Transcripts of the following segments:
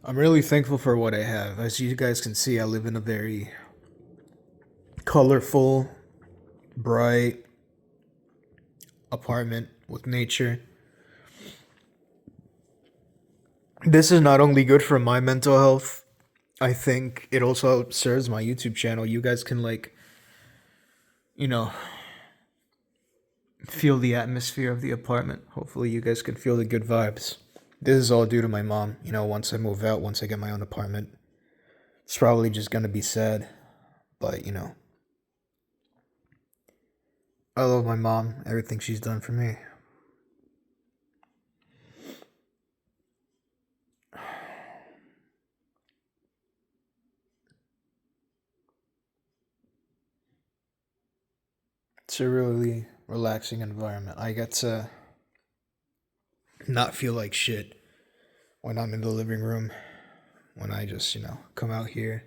I'm really thankful for what I have. As you guys can see, I live in a very colorful, bright apartment with nature. This is not only good for my mental health, I think it also serves my YouTube channel. You guys can, you know, feel the atmosphere of the apartment. Hopefully, you guys can feel the good vibes. This is all due to my mom. Once I move out, once I get my own apartment, it's probably just gonna be sad. But, I love my mom, everything she's done for me. It's a really relaxing environment. I get to not feel like shit when I'm in the living room, when I just, come out here,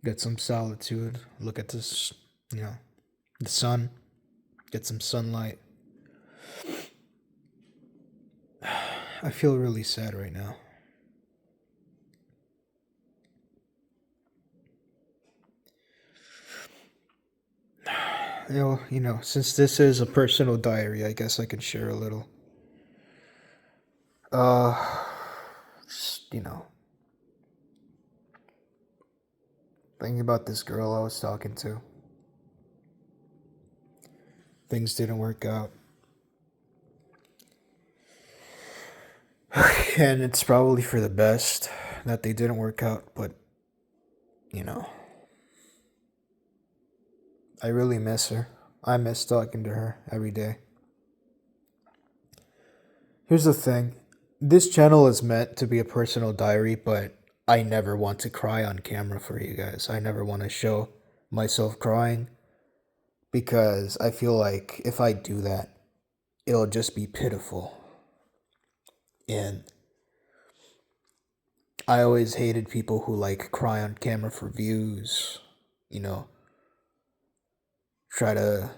get some solitude, look at this, the sun, get some sunlight. I feel really sad right now. Since this is a personal diary, I guess I can share a little. Uh, just, thinking about this girl I was talking to. Things didn't work out. And it's probably for the best that they didn't work out, but, you know, I really miss her. I miss talking to her every day. Here's the thing, this channel is meant to be a personal diary, but I never want to cry on camera for you guys. I never want to show myself crying because I feel like if I do that, it'll just be pitiful. And I always hated people who cry on camera for views, you know, try to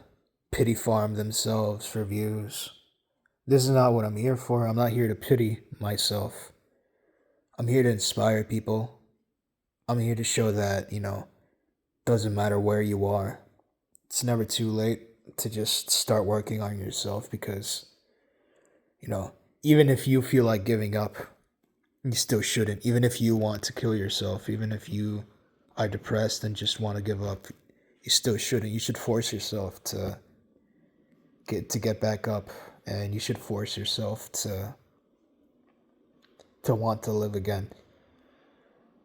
pity farm themselves for views. This is not what I'm here for. I'm not here to pity myself. I'm here to inspire people. I'm here to show that, doesn't matter where you are. It's never too late to just start working on yourself because, even if you feel like giving up, you still shouldn't. Even if you want to kill yourself, even if you are depressed and just want to give up, you still shouldn't. You should force yourself to get back up, and you should force yourself to want to live again.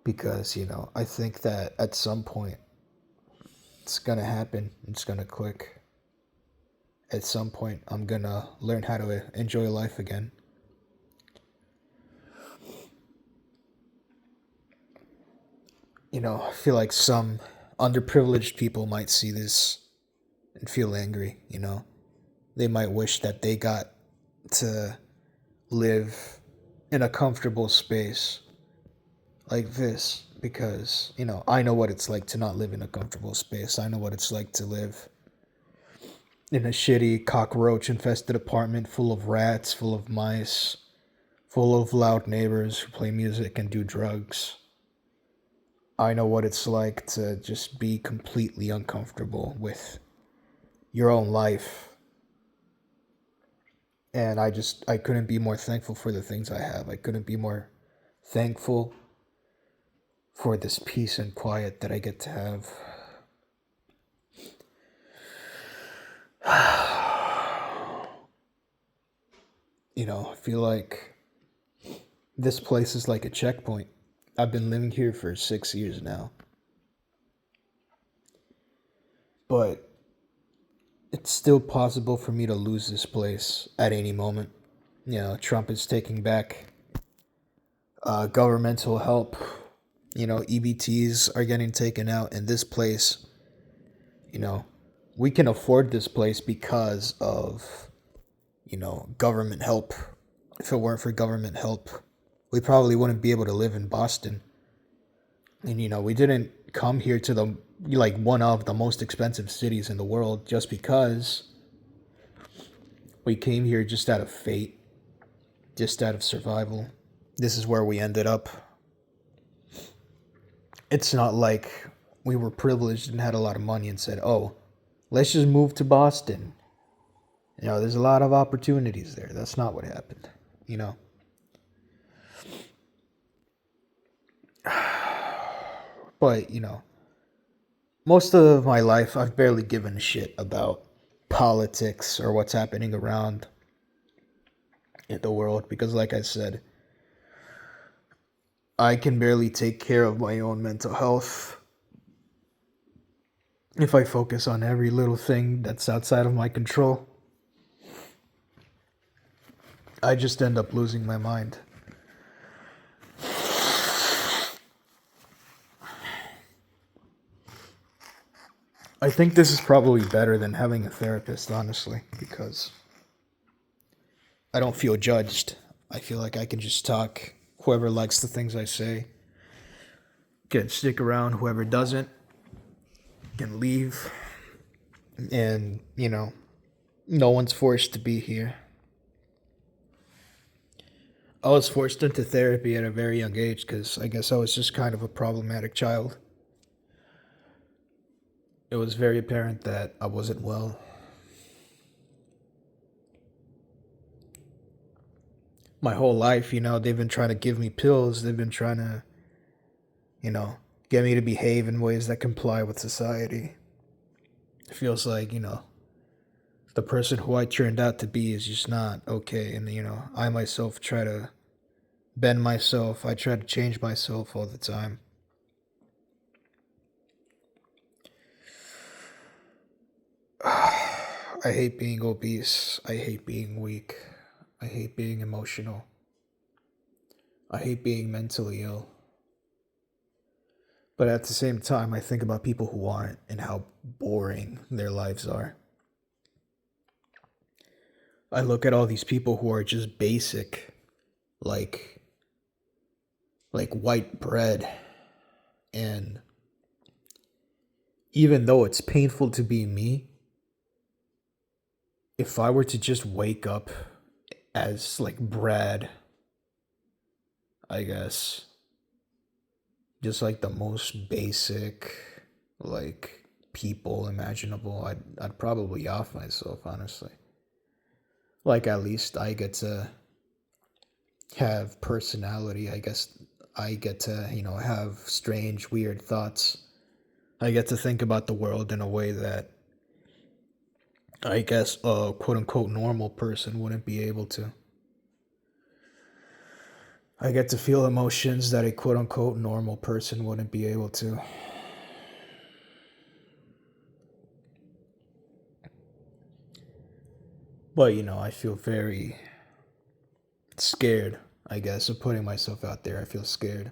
Because, I think that at some point it's gonna happen. It's gonna click. At some point I'm gonna learn how to enjoy life again. I feel like some underprivileged people might see this and feel angry, They might wish that they got to live in a comfortable space like this because, I know what it's like to not live in a comfortable space. I know what it's like to live in a shitty cockroach infested apartment full of rats, full of mice, full of loud neighbors who play music and do drugs. I know what it's like to just be completely uncomfortable with your own life. And I couldn't be more thankful for the things I have. I couldn't be more thankful for this peace and quiet that I get to have. I feel like this place is like a checkpoint. I've been living here for 6 years now. But it's still possible for me to lose this place at any moment. Trump is taking back governmental help. EBTs are getting taken out, and this place, you know, we can afford this place because of, government help. If it weren't for government help, we probably wouldn't be able to live in Boston. And, we didn't come here to one of the most expensive cities in the world just because we came here just out of fate, just out of survival. This is where we ended up. It's not like we were privileged and had a lot of money and said, oh, let's just move to Boston. There's a lot of opportunities there. That's not what happened, you know. But, most of my life I've barely given a shit about politics or what's happening around in the world because, like I said, I can barely take care of my own mental health if I focus on every little thing that's outside of my control. I just end up losing my mind. I think this is probably better than having a therapist, honestly, because I don't feel judged. I feel like I can just talk. Whoever likes the things I say can stick around. Whoever doesn't can leave. And, no one's forced to be here. I was forced into therapy at a very young age because I guess I was just kind of a problematic child. It was very apparent that I wasn't well. My whole life, they've been trying to give me pills. They've been trying to, get me to behave in ways that comply with society. It feels like, the person who I turned out to be is just not okay. And, I myself try to bend myself. I try to change myself all the time. I hate being obese. I hate being weak. I hate being emotional. I hate being mentally ill. But at the same time, I think about people who aren't and how boring their lives are. I look at all these people who are just basic, like white bread. And even though it's painful to be me, if I were to just wake up as like bread, I guess, just like the most basic like people imaginable, I'd probably off myself, honestly. Like at least I get to have personality. I guess I get to, have strange, weird thoughts. I get to think about the world in a way that I guess a quote unquote normal person wouldn't be able to. I get to feel emotions that a quote unquote normal person wouldn't be able to. But, I feel very scared, I guess, of putting myself out there. I feel scared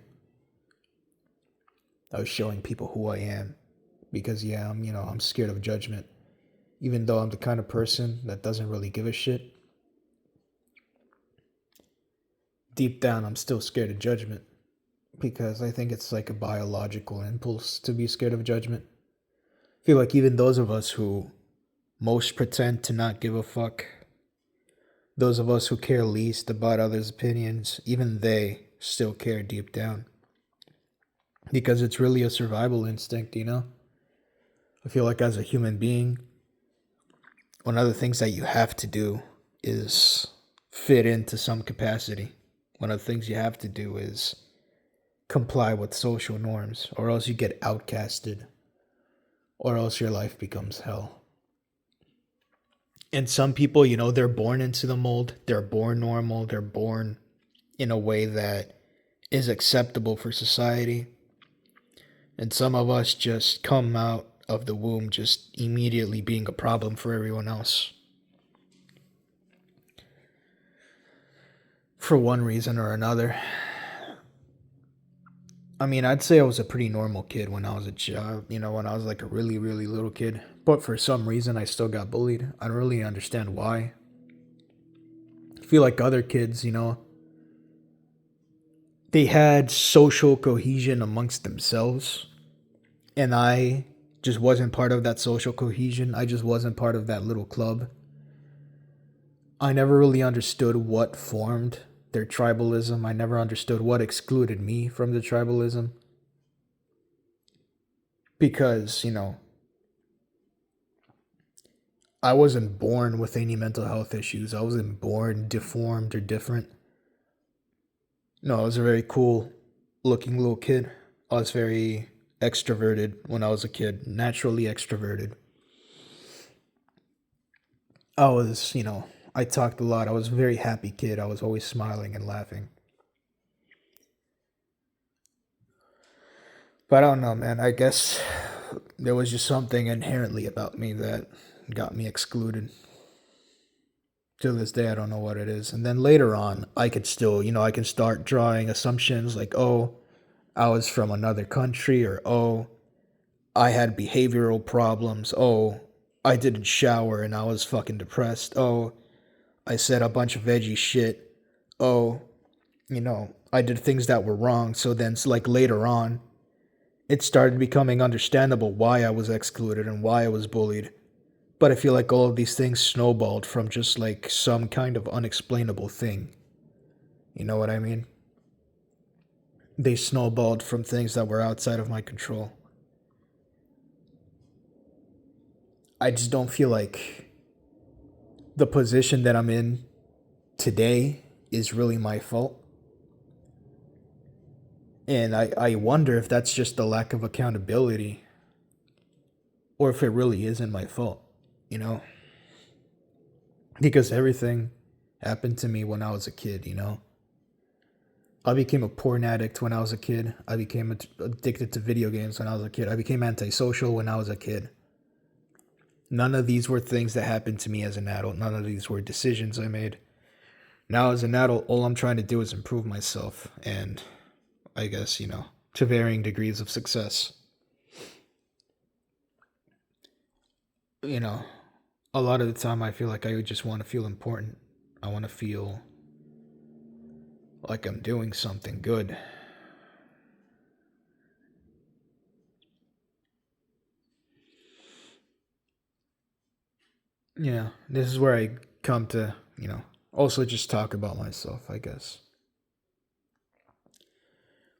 of showing people who I am. Because, yeah, I'm scared of judgment. Even though I'm the kind of person that doesn't really give a shit. Deep down, I'm still scared of judgment. Because I think it's like a biological impulse to be scared of judgment. I feel like even those of us who most pretend to not give a fuck, those of us who care least about others' opinions, even they still care deep down. Because it's really a survival instinct, I feel like as a human being, one of the things that you have to do is fit into some capacity. One of the things you have to do is comply with social norms, or else you get outcasted, or else your life becomes hell. And some people, they're born into the mold, they're born normal, they're born in a way that is acceptable for society. And some of us just come out of the womb just immediately being a problem for everyone else. For one reason or another. I mean, I'd say I was a pretty normal kid when I was a child, when I was like a really, really little kid. But for some reason, I still got bullied. I don't really understand why. I feel like other kids, they had social cohesion amongst themselves. And I just wasn't part of that social cohesion. I just wasn't part of that little club. I never really understood what formed their tribalism. I never understood what excluded me from the tribalism. because, I wasn't born with any mental health issues. I wasn't born deformed or different. No, I was a very cool looking little kid. I was very extroverted when I was a kid, naturally extroverted. I was, I talked a lot. I was a very happy kid. I was always smiling and laughing. But I don't know, man. I guess there was just something inherently about me that got me excluded. To this day, I don't know what it is. And then later on, I could still, I can start drawing assumptions like, oh, I was from another country, or oh, I had behavioral problems. Oh, I didn't shower and I was fucking depressed. Oh, I said a bunch of veggie shit. Oh, I did things that were wrong. So then, like later on, it started becoming understandable why I was excluded and why I was bullied. But I feel like all of these things snowballed from just like some kind of unexplainable thing. You know what I mean? They snowballed from things that were outside of my control. I just don't feel like the position that I'm in today is really my fault. And I wonder if that's just the lack of accountability or if it really isn't my fault, you know? Because everything happened to me when I was a kid. I became a porn addict when I was a kid. I became addicted to video games when I was a kid. I became antisocial when I was a kid. None of these were things that happened to me as an adult. None of these were decisions I made. Now, as an adult, all I'm trying to do is improve myself. And I guess, to varying degrees of success. You know, a lot of the time I feel like I just want to feel important. I want to feel like I'm doing something good. Yeah, this is where I come to, also just talk about myself, I guess.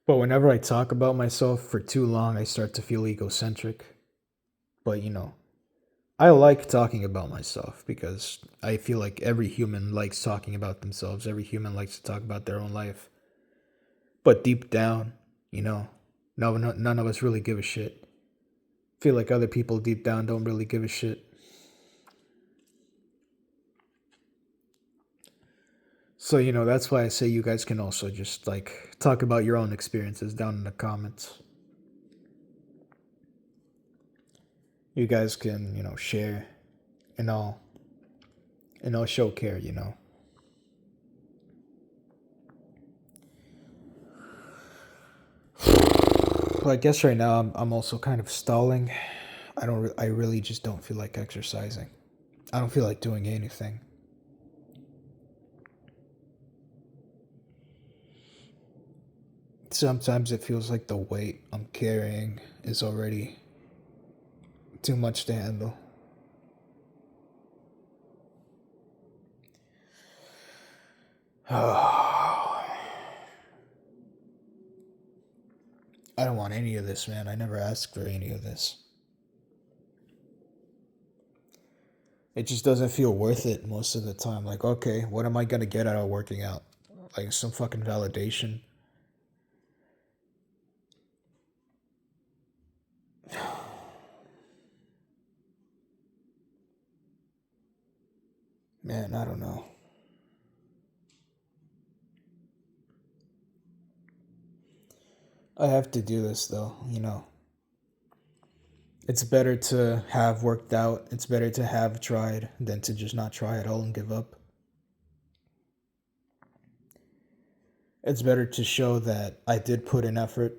But whenever I talk about myself for too long, I start to feel egocentric. But, I like talking about myself because I feel like every human likes talking about themselves. Every human likes to talk about their own life. But deep down, none of us really give a shit. Feel like other people deep down don't really give a shit. So, that's why I say you guys can also just like talk about your own experiences down in the comments. You guys can, share and I'll show care. Well, I guess right now I'm also kind of stalling. I really just don't feel like exercising. I don't feel like doing anything. Sometimes it feels like the weight I'm carrying is already too much to handle. I don't want any of this, man. I never asked for any of this. It just doesn't feel worth it most of the time. Like, okay, what am I gonna get out of working out? Like some fucking validation. Man, I don't know. I have to do this though. It's better to have worked out, it's better to have tried than to just not try at all and give up. It's better to show that I did put in effort,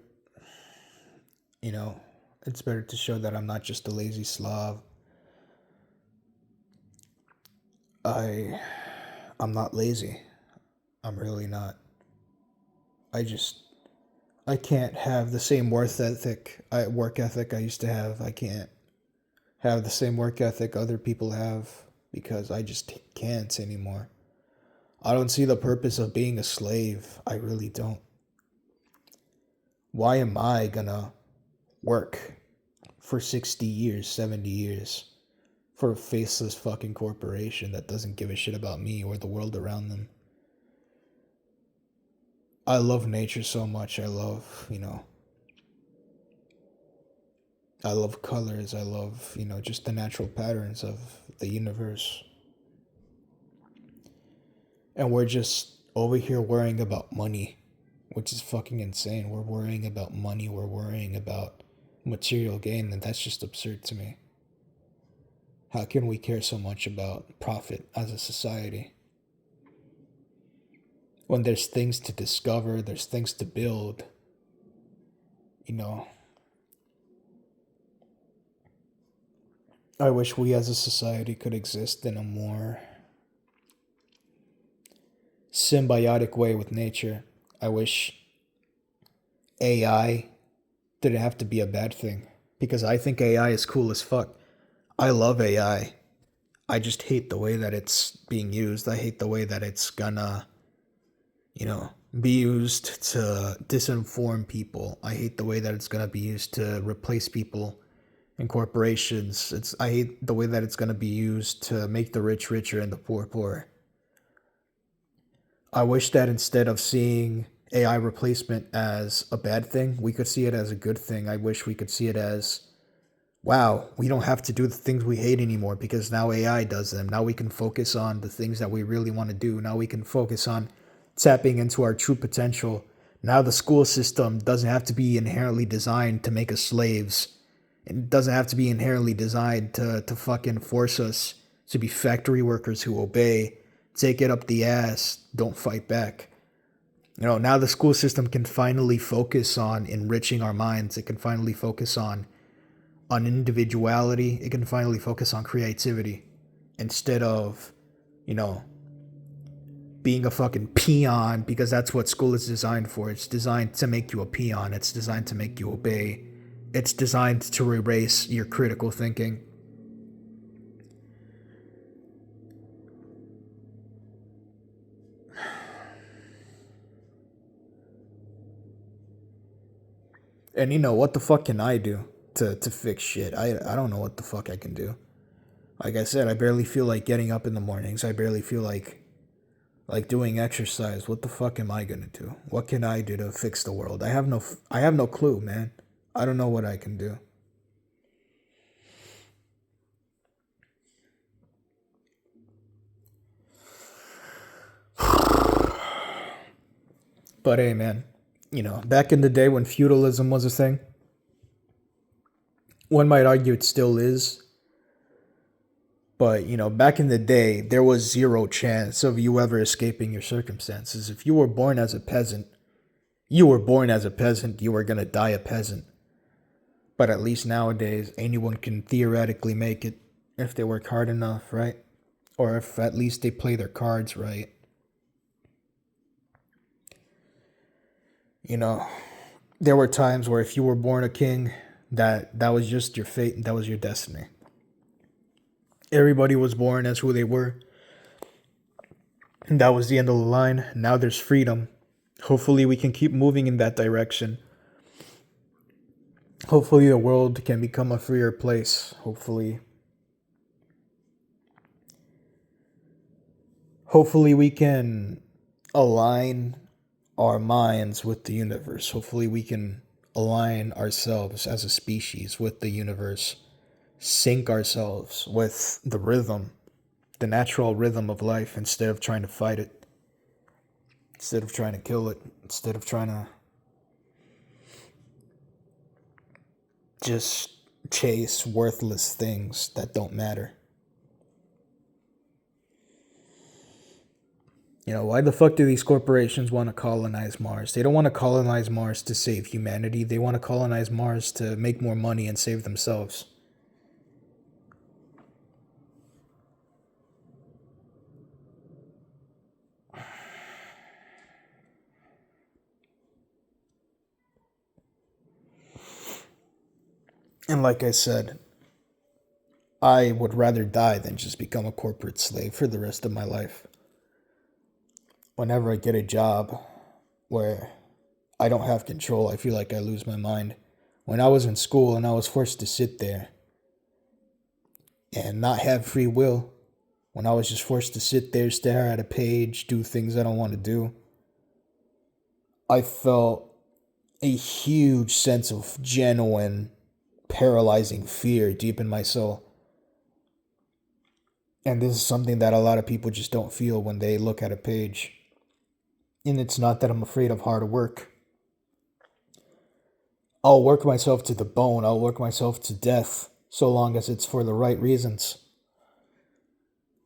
you know. It's better to show that I'm not just a lazy slob. I I'm not lazy. I'm really not. I just I can't have the same work ethic I used to have. I can't have the same work ethic other people have because I just can't anymore. I don't see the purpose of being a slave. I really don't. Why am I gonna work for 60 years, 70 years for a faceless fucking corporation that doesn't give a shit about me or the world around them. I love nature so much. I love colors. I love, just the natural patterns of the universe. And we're just over here worrying about money, which is fucking insane. We're worrying about money. We're worrying about material gain, and that's just absurd to me. How can we care so much about profit as a society when there's things to discover, there's things to build, you know? I wish we as a society could exist in a more symbiotic way with nature. I wish AI didn't have to be a bad thing because I think AI is cool as fuck. I love AI. I just hate the way that it's being used. I hate the way that it's gonna, be used to disinform people. I hate the way that it's gonna be used to replace people in corporations. I hate the way that it's gonna be used to make the rich richer and the poor poorer. I wish that instead of seeing AI replacement as a bad thing, we could see it as a good thing. I wish we could see it as, wow, we don't have to do the things we hate anymore because now AI does them. Now we can focus on the things that we really want to do. Now we can focus on tapping into our true potential. Now the school system doesn't have to be inherently designed to make us slaves. It doesn't have to be inherently designed to fucking force us to be factory workers who obey, take it up the ass, don't fight back. Now the school system can finally focus on enriching our minds. It can finally focus on individuality. It can finally focus on creativity instead of, being a fucking peon, because that's what school is designed for. It's designed to make you a peon. It's designed to make you obey. It's designed to erase your critical thinking. And what the fuck can I do to fix shit? I don't know what the fuck I can do. Like I said, I barely feel like getting up in the mornings. I barely feel like doing exercise. What the fuck am I gonna do? What can I do to fix the world? I have no clue, man. I don't know what I can do. But hey, man, back in the day when feudalism was a thing, one might argue it still is. But, back in the day, there was zero chance of you ever escaping your circumstances. If you were born as a peasant, you were born as a peasant. You were going to die a peasant. But at least nowadays, anyone can theoretically make it if they work hard enough, right? Or if at least they play their cards right. There were times where if you were born a king, that was just your fate and that was your destiny. Everybody was born as who they were. And that was the end of the line. Now there's freedom. Hopefully we can keep moving in that direction. Hopefully the world can become a freer place. Hopefully we can align our minds with the universe. Hopefully we can align ourselves as a species with the universe. Sync ourselves with the rhythm, the natural rhythm of life, instead of trying to fight it, instead of trying to kill it, instead of trying to just chase worthless things that don't matter. Why the fuck do these corporations want to colonize Mars? They don't want to colonize Mars to save humanity. They want to colonize Mars to make more money and save themselves. And like I said, I would rather die than just become a corporate slave for the rest of my life. Whenever I get a job where I don't have control, I feel like I lose my mind. When I was in school and I was forced to sit there and not have free will, when I was just forced to sit there, stare at a page, do things I don't want to do, I felt a huge sense of genuine, paralyzing fear deep in my soul. And this is something that a lot of people just don't feel when they look at a page. And it's not that I'm afraid of hard work. I'll work myself to the bone, I'll work myself to death, so long as it's for the right reasons.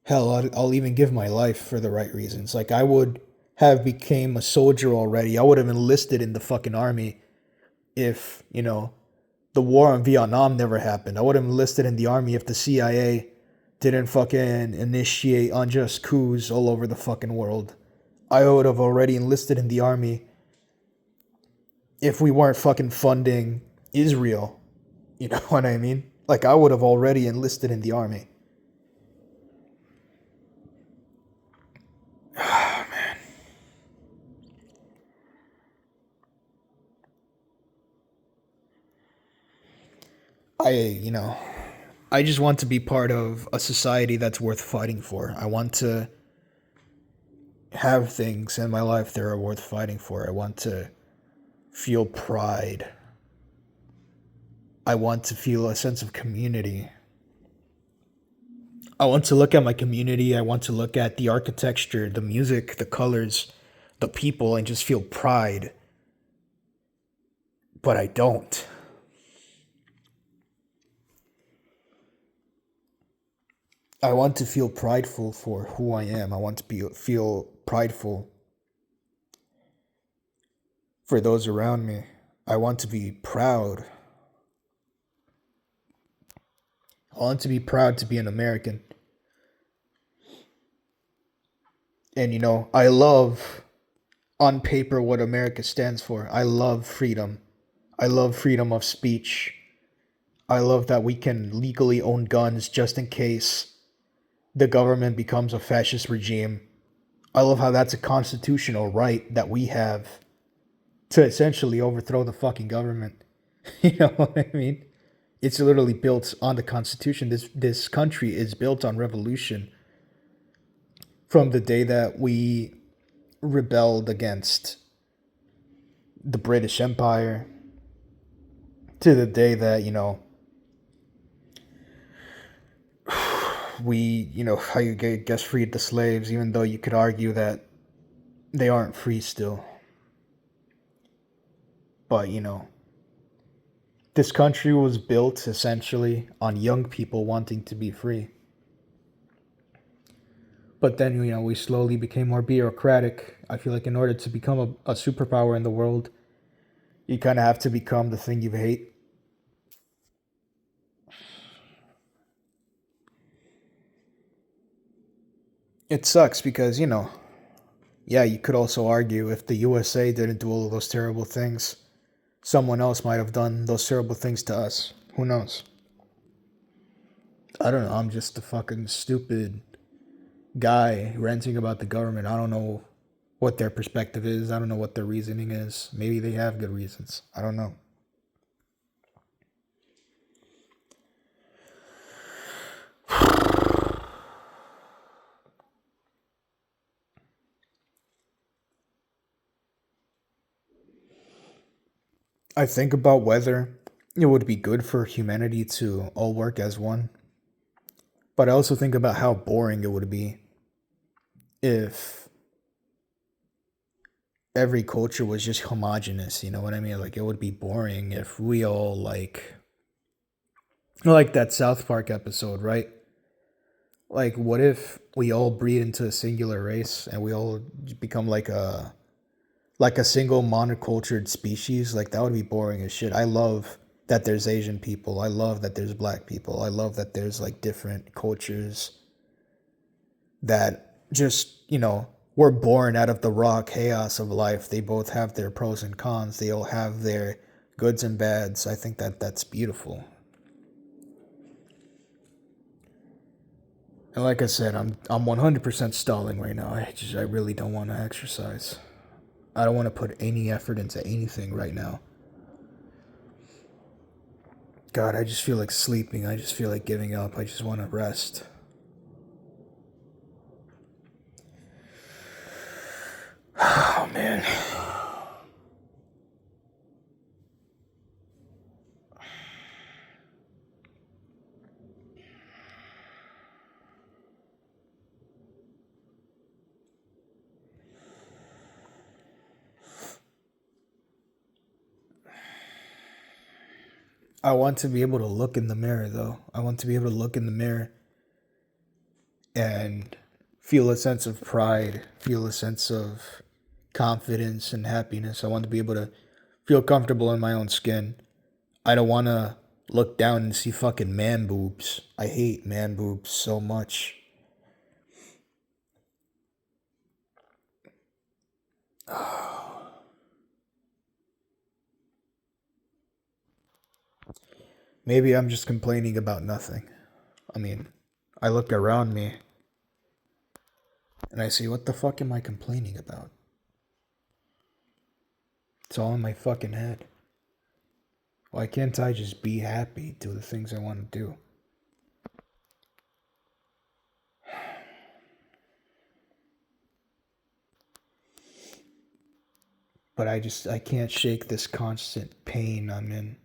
Hell, I'll even give my life for the right reasons. Like, I would have became a soldier already. I would have enlisted in the fucking army if, the war in Vietnam never happened. I would have enlisted in the army if the CIA didn't fucking initiate unjust coups all over the fucking world. I would have already enlisted in the army if we weren't fucking funding Israel. You know what I mean? Like, I would have already enlisted in the army. Man. I just want to be part of a society that's worth fighting for. I want to have things in my life that are worth fighting for. I want to feel pride. I want to feel a sense of community. I want to look at my community. I want to look at the architecture, the music, the colors, the people, and just feel pride. But I don't. I want to feel prideful for who I am. I want to feel prideful for those around me. I want to be proud. I want to be proud to be an American. And I love on paper what America stands for. I love freedom. I love freedom of speech. I love that we can legally own guns just in case the government becomes a fascist regime. I love how that's a constitutional right that we have to essentially overthrow the fucking government. You know what I mean? It's literally built on the Constitution. This country is built on revolution. From the day that we rebelled against the British Empire to the day that, we, how you guess freed the slaves, even though you could argue that they aren't free still. But, this country was built essentially on young people wanting to be free. But then, we slowly became more bureaucratic. I feel like in order to become a superpower in the world, you kind of have to become the thing you hate. It sucks because, yeah, you could also argue if the USA didn't do all of those terrible things, someone else might have done those terrible things to us. Who knows? I don't know. I'm just a fucking stupid guy ranting about the government. I don't know what their perspective is. I don't know what their reasoning is. Maybe they have good reasons. I don't know. I think about whether it would be good for humanity to all work as one. But I also think about how boring it would be if every culture was just homogenous, you know what I mean? Like, it would be boring if we all like that South Park episode, right? Like, what if we all breed into a singular race and we all become like a single monocultured species? Like, that would be boring as shit. I love that there's Asian people. I love that there's black people. I love that there's like different cultures that just, were born out of the raw chaos of life. They both have their pros and cons. They all have their goods and bads. I think that that's beautiful. And like I said, I'm 100% stalling right now. I really don't want to exercise. I don't want to put any effort into anything right now. God, I just feel like sleeping. I just feel like giving up. I just want to rest. Oh, man. I want to be able to look in the mirror, though. I want to be able to look in the mirror and feel a sense of pride, feel a sense of confidence and happiness. I want to be able to feel comfortable in my own skin. I don't want to look down and see fucking man boobs. I hate man boobs so much. Maybe I'm just complaining about nothing. I mean, I look around me and I see, what the fuck am I complaining about? It's all in my fucking head. Why can't I just be happy, do the things I want to do? But I can't shake this constant pain I'm in.